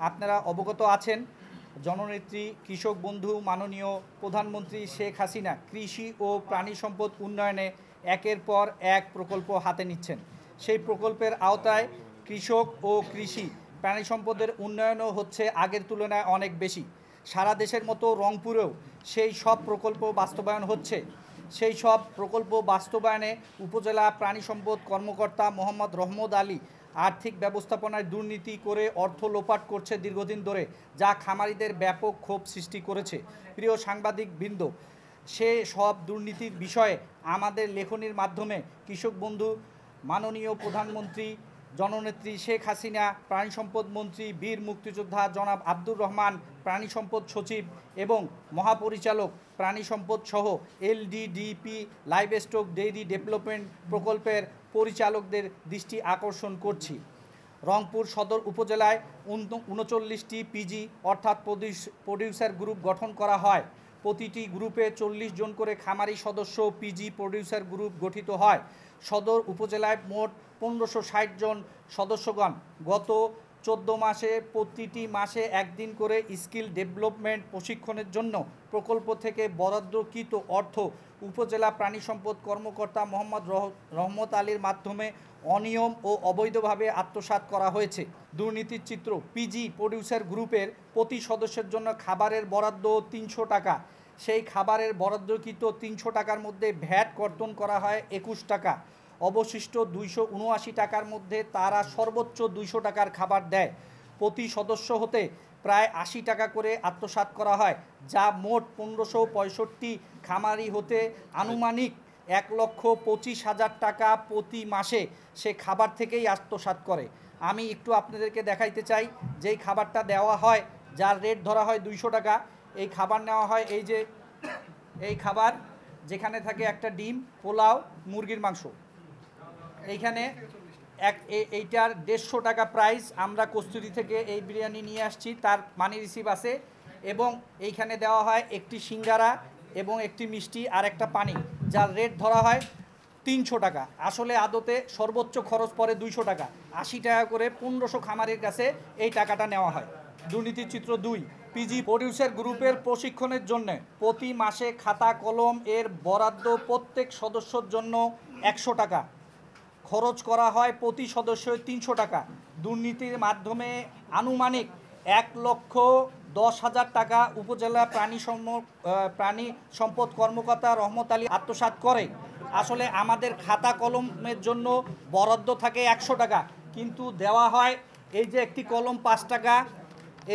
আপনারা অবগত আছেন জননেত্রী কৃষক বন্ধু মাননীয় প্রধানমন্ত্রী শেখ হাসিনা কৃষি ও প্রাণী সম্পদ উন্নয়নে একের পর এক প্রকল্প হাতে নিচ্ছেন। সেই প্রকল্পের আওতায় কৃষক ও কৃষি প্রাণী সম্পদের উন্নয়নও হচ্ছে আগের তুলনায় অনেক বেশি। সারা দেশের মতো রংপুরেও সেই সব প্রকল্প বাস্তবায়ন হচ্ছে। সেই সব প্রকল্প বাস্তবায়নে উপজেলা প্রাণী সম্পদ কর্মকর্তা মোহাম্মদ রহমত আলী আর্থিক ব্যবস্থাপনায় দুর্নীতি করে অর্থ লোপাট করছে দীর্ঘদিন ধরে, যা খামারিদের ব্যাপক ক্ষোভ সৃষ্টি করেছে। প্রিয় সাংবাদিকবৃন্দ, সে সব দুর্নীতির বিষয়ে আমাদের লেখনীর মাধ্যমে কৃষক বন্ধু মাননীয় প্রধানমন্ত্রী জননেত্রী শেখ হাসিনা, প্রাণী সম্পদ মন্ত্রী বীর মুক্তিযোদ্ধা জনাব আব্দুর রহমান, প্রাণী সম্পদ সচিব এবং মহাপরিচালক প্রাণী সম্পদ সহ এলডিডিপি লাইভস্টক ডেইরি ডেভেলপমেন্ট প্রকল্পের পরিচালকদের দৃষ্টি আকর্ষণ করছি। রংপুর সদর উপজেলায় ৩৯টি পিজি অর্থাৎ প্রডিউসার গ্রুপ গঠন করা হয়। প্রতিটি গ্রুপে ৪০ জন করে খামারি সদস্য পিজি প্রডিউসার গ্রুপ গঠিত হয়। সদর উপজেলায় মোট ১৫৬০ জন সদস্যগণ। গত ১৪ মাসে প্রতিটি মাসে একদিন করে স্কিল ডেভেলপমেন্ট প্রশিক্ষণের জন্য প্রকল্প থেকে বরাদ্দকৃত অর্থ উপজেলা প্রাণী সম্পদ কর্মকর্তা মোহাম্মদ রহমত আলীর মাধ্যমে অনিয়ম ও অবৈধভাবে আত্মসাৎ করা হয়েছে। দুর্নীতির চিত্র: পিজি প্রডিউসার গ্রুপের প্রতি সদস্যের জন্য খাবারের বরাদ্দ ৩০০ টাকা। সেই খাবারের বরাদ্দকৃত ৩০০ টাকার মধ্যে ভ্যাট কর্তন করা হয় ২১ টাকা। অবশিষ্ট ২৭৯ টাকার মধ্যে তারা সর্বোচ্চ ২০০ টাকার খাবার দেয়। প্রতি সদস্য হতে প্রায় ৮০ টাকা করে আত্মসাৎ করা হয়, যা মোট ১৫৬৫ খামারি হতে আনুমানিক ১,২৫,০০০ টাকা প্রতি মাসে সে খাবার থেকেই আত্মসাৎ করে। আমি একটু আপনাদেরকে দেখাইতে চাই, যেই খাবারটা দেওয়া হয়, যার রেট ধরা হয় 200 টাকা, এই খাবার নেওয়া হয় এই যে এই খাবার, যেখানে থাকে একটা ডিম, পোলাও, মুরগির মাংস। এইখানে এইটার ১৫০ টাকা প্রাইস। আমরা কস্তুরি থেকে এই বিরিয়ানি নিয়ে আসছি, তার মানি রিসিভ আছে। এবং এইখানে দেওয়া হয় একটি সিঙ্গারা এবং একটি মিষ্টি আর একটা পানি, যার রেট ধরা হয় ৩০০ টাকা। আসলে আদতে সর্বোচ্চ খরচ পড়ে 200 টাকা। ৮০ টাকা করে ১৫০০ খামারের কাছে এই টাকাটা নেওয়া হয়। দুর্নীতির চিত্র ২: পিজি প্রডিউসার গ্রুপের প্রশিক্ষণের জন্য প্রতি মাসে খাতা কলম এর বরাদ্দ প্রত্যেক সদস্যর জন্য ১০০ টাকা। খরচ করা হয় প্রতি সদস্য ৩০০ টাকা। দুর্নীতির মাধ্যমে আনুমানিক ১,১০,০০০ টাকা উপজেলা প্রাণী সম্পদ কর্মকর্তা রহমত আলী আত্মসাৎ করে। আসলে আমাদের খাতা কলমের জন্য বরাদ্দ থাকে ১০০ টাকা, কিন্তু দেওয়া হয় এই যে একটি কলম ৫ টাকা,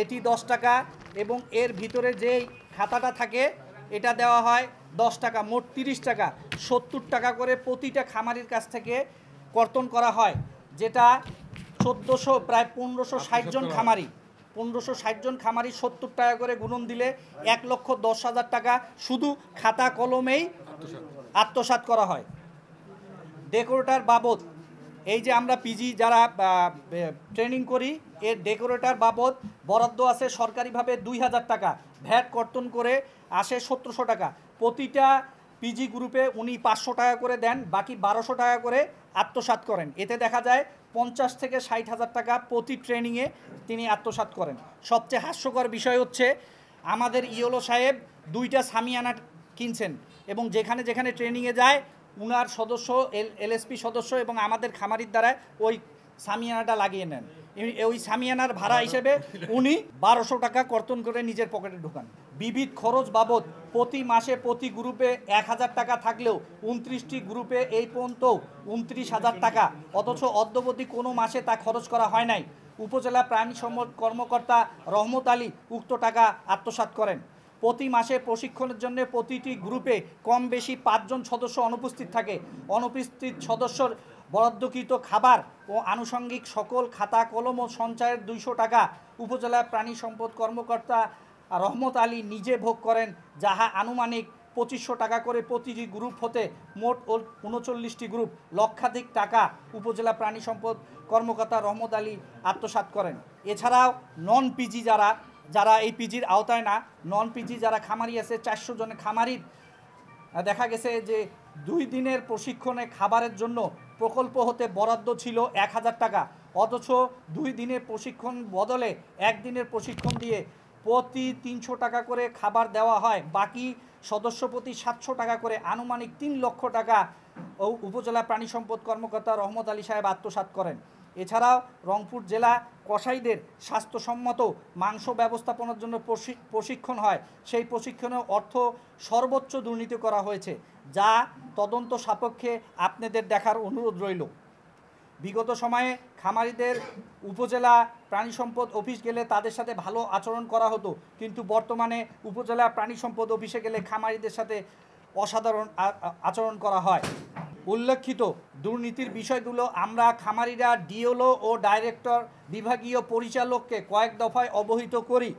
এটি ১০ টাকা, এবং এর ভিতরে যেই খাতাটা থাকে এটা দেওয়া হয় ১০ টাকা, মোট ৩০ টাকা। ৭০ টাকা করে প্রতিটা খামারির কাছ থেকে কর্তন করা হয়, যেটা ১৪০০ প্রায় ১৫৬০ জন খামারি ৭০ টাকা করে গুণন দিলে ১,১০,০০০ টাকা শুধু খাতা কলমেই আত্মসাৎ করা হয়। ডেকোরেটর বাবদ, এই যে আমরা পিজি যারা ট্রেনিং করি, এর ডেকোরেটর বাবদ বরাদ্দ আছে সরকারিভাবে ২,০০০ টাকা। ভ্যাট কর্তন করে আসে ১৭০০ টাকা। প্রতিটা পিজি গ্রুপে উনি ৫০০ টাকা করে দেন, বাকি ১২০০ টাকা করে আত্মসাৎ করেন। এতে দেখা যায় ৫০ থেকে ৬০,০০০ টাকা প্রতি ট্রেনিংয়ে তিনি আত্মসাৎ করেন। সবচেয়ে হাস্যকর বিষয় হচ্ছে, আমাদের ইওলো সাহেব ২টা সামিয়ানা কিনছেন এবং যেখানে যেখানে ট্রেনিংয়ে যায় উনার সদস্য এলএসপি সদস্য এবং আমাদের খামারির দ্বারা ওই সামিয়ানাটা লাগিয়ে নেন। ওই সামিয়ানার ভাড়া হিসেবে উনি ১২০০ টাকা কর্তন করে নিজের পকেটে ঢোকান। বিবিধ খরচ বাবদ প্রতি মাসে প্রতি গ্রুপে ১,০০০ টাকা থাকলেও ২৯টি গ্রুপে এই পর্যন্ত ২৯,০০০ টাকা, অথচ অদ্যাবধি কোনো মাসে তা খরচ করা হয় নাই। উপজেলা প্রাণী সম্পদ কর্মকর্তা রহমত আলী উক্ত টাকা আত্মসাৎ করেন। প্রতি মাসে প্রশিক্ষণের জন্য প্রতিটি গ্রুপে কম বেশি ৫ জন সদস্য অনুপস্থিত থাকে। অনুপস্থিত সদস্যর বরাদ্দকৃত খাবার ও আনুষঙ্গিক সকল খাতা কলম ও সঞ্চয়ের ২০০ টাকা উপজেলা প্রাণী সম্পদ কর্মকর্তা রহমত আলী নিজে ভোগ করেন, যাহা আনুমানিক ২৫০০ টাকা করে প্রতিটি গ্রুপ হতে মোট ৩৯টি গ্রুপ। লক্ষাধিক টাকা উপজেলা প্রাণী সম্পদ কর্মকর্তা রহমত আলী আত্মসাৎ করেন। এছাড়াও নন পিজি যারা এই পিজির আওতায় না, নন পিজি যারা খামারি আছে, ৪০০ জন খামারির দেখা গেছে যে ২ দিনের প্রশিক্ষণে খাবারের জন্য প্রকল্প হতে বরাদ্দ ছিল ১,০০০ টাকা, অথচ 2 দিনের প্রশিক্ষণ বদলে 1 দিনের প্রশিক্ষণ দিয়ে প্রতি 300 টাকা করে খাবার দেওয়া হয়, বাকি সদস্য প্রতি 700 টাকা করে আনুমানিক 3 লক্ষ টাকা উপজেলা প্রাণী সম্পদ কর্মকর্তা রহমত আলী সাহেব আত্মসাৎ করেন। এছাড়াও রংপুর জেলা কসাইদের স্বাস্থ্যসম্মত মাংস ব্যবস্থাপনার জন্য প্রশিক্ষণ হয়, সেই প্রশিক্ষণে অর্থ সর্বোচ্চ দুর্নীতি করা হয়েছে, যা তদন্ত সাপেক্ষে আপনাদের দেখার অনুরোধ রইল। বিগত সময়ে খামারিদের উপজেলা প্রাণী সম্পদ অফিস গেলে তাদের সাথে ভালো আচরণ করা হতো, কিন্তু বর্তমানে উপজেলা প্রাণী সম্পদ অফিসে গেলে খামারিদের সাথে অসাধারণ আচরণ করা হয়। উল্লেখিত দুর্নীতির বিষয়গুলো আমরা খামারিরা ডিএলও ও ডাইরেক্টর বিভাগীয় পরিচালককে কয়েক দফায় অবহিত করি।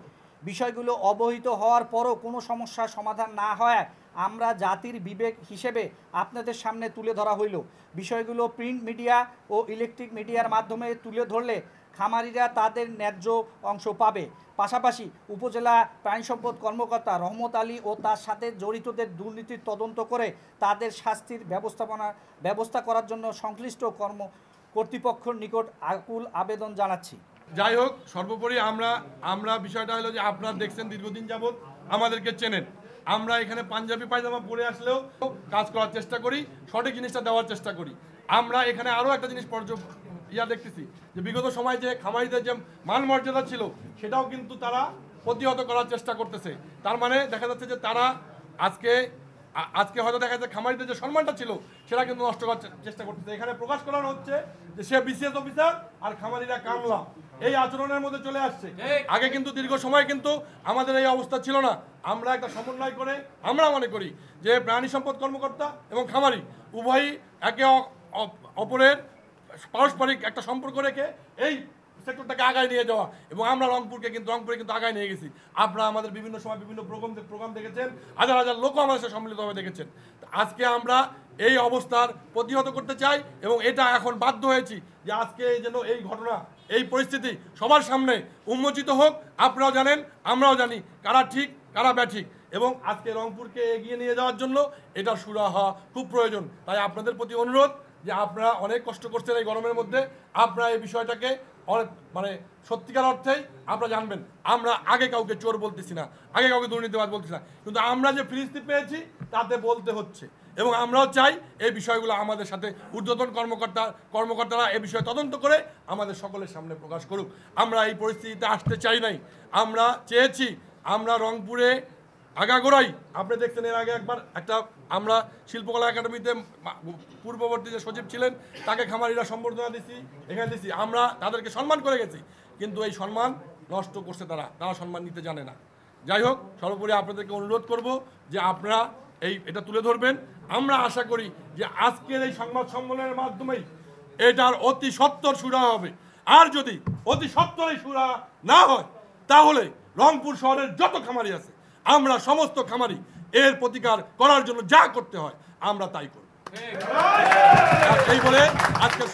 বিষয়গুলো অবহিত হওয়ার পরও কোনো সমস্যার সমাধান না হয় আমরা জাতির বিবেক হিসেবে আপনাদের সামনে তুলে ধরা হইল। বিষয়গুলো প্রিন্ট মিডিয়া ও ইলেকট্রিক মিডিয়ার মাধ্যমে তুলে ধরলে খামারিরা তাদের ন্যায্য অংশ পাবে। পাশাপাশি উপজেলা প্রাণী সম্পদ কর্মকর্তা রহমত আলী ও তার সাথে জড়িতদের দুর্নীতির তদন্ত করে তাদের শাস্তির ব্যবস্থা করার জন্য সংশ্লিষ্ট কর্তৃপক্ষের নিকট আকুল আবেদন জানাচ্ছি। যাই হোক, সর্বোপরি আমরা বিষয়টা হলো যে আপনারা দেখছেন দীর্ঘদিন যাবৎ আমাদেরকে চেনেন। আমরা এখানে পাঞ্জাবি পায়জামা পরে আসলেও কাজ করার চেষ্টা করি, সঠিক জিনিসটা দেওয়ার চেষ্টা করি। আমরা এখানে আরও একটা জিনিস দেখতেছি যে বিগত সময় যে খামারিদের যে মান মর্যাদা ছিল সেটাও কিন্তু তারা প্রতিহত করার চেষ্টা করতেছে। তার মানে দেখা যাচ্ছে যে তারা আজকে হয়তো দেখা যাচ্ছে খামারিদের যে সম্মানটা ছিল সেটা কিন্তু নষ্ট করার চেষ্টা করতেছে। এখানে প্রকাশ করানো হচ্ছে যে সে বিসিএস অফিসার আর খামারিরা কামলা, এই আচরণের মধ্যে চলে আসছে। আগে কিন্তু দীর্ঘ সময় কিন্তু আমাদের এই অবস্থা ছিল না। আমরা একটা সমন্বয় করে আমরা মনে করি যে প্রাণী সম্পদ কর্মকর্তা এবং খামারি উভয়ই একে অপরের পারস্পরিক একটা সম্পর্ক রেখে এই সেক্টরটাকে আগায় নিয়ে যাওয়া, এবং আমরা রংপুরে কিন্তু আগায় নিয়ে গেছি। আপনারা আমাদের বিভিন্ন সময় বিভিন্ন প্রোগ্রাম দেখেছেন, হাজার হাজার লোক আমাদের সাথে সম্মিলিতভাবে দেখেছেন। আজকে আমরা এই অবস্থার প্রতিহত করতে চাই এবং এটা এখন বাধ্য হয়েছি যে আজকে যেন এই ঘটনা, এই পরিস্থিতি সবার সামনে উন্মোচিত হোক। আপনারাও জানেন, আমরাও জানি কারা ঠিক কারা ব্যাঠিক, এবং আজকে রংপুরকে এগিয়ে নিয়ে যাওয়ার জন্য এটা সুরা হওয়া খুব প্রয়োজন। তাই আপনাদের প্রতি অনুরোধ যে আপনারা অনেক কষ্ট করছেন এই গরমের মধ্যে, আপনারা এই বিষয়টাকে সত্যিকার অর্থেই আপনারা জানবেন আমরা আগে কাউকে চোর বলতেছি না, আগে কাউকে দুর্নীতিবাজ বলতেছি না, কিন্তু আমরা যে ফিরিস্তি পেয়েছি তাতে বলতে হচ্ছে। এবং আমরাও চাই এই বিষয়গুলো আমাদের সাথে ঊর্ধ্বতন কর্মকর্তারা এই বিষয়ে তদন্ত করে আমাদের সকলের সামনে প্রকাশ করুক। আমরা এই পরিস্থিতিতে আসতে চাই নাই, আমরা চেয়েছি আমরা রংপুরে আগাগোড়াই আপনি দেখছেন এর আগে একবার আমরা শিল্পকলা একাডেমিতে পূর্ববর্তী যে সচিব ছিলেন তাকে খামারিরা সম্বর্ধনা দিছি, আমরা তাদেরকে সম্মান করে গেছি, কিন্তু এই সম্মান নষ্ট করছে তারা সম্মান নিতে জানে না। যাই হোক, সর্বোপরি আপনাদেরকে অনুরোধ করব যে আপনারা এটা তুলে ধরবেন। আমরা আশা করি যে আজকের এই সংবাদ সম্মেলনের মাধ্যমেই এটার অতি সত্বর সুরা হবে, আর যদি অতি সত্বর সুরা না হয় তাহলে রংপুর শহরের যত খামারি আছে আমরা সমস্ত খামারি এর প্রতিকার করার জন্য যা করতে হয় আমরা তাই করব। এই বলে আজকের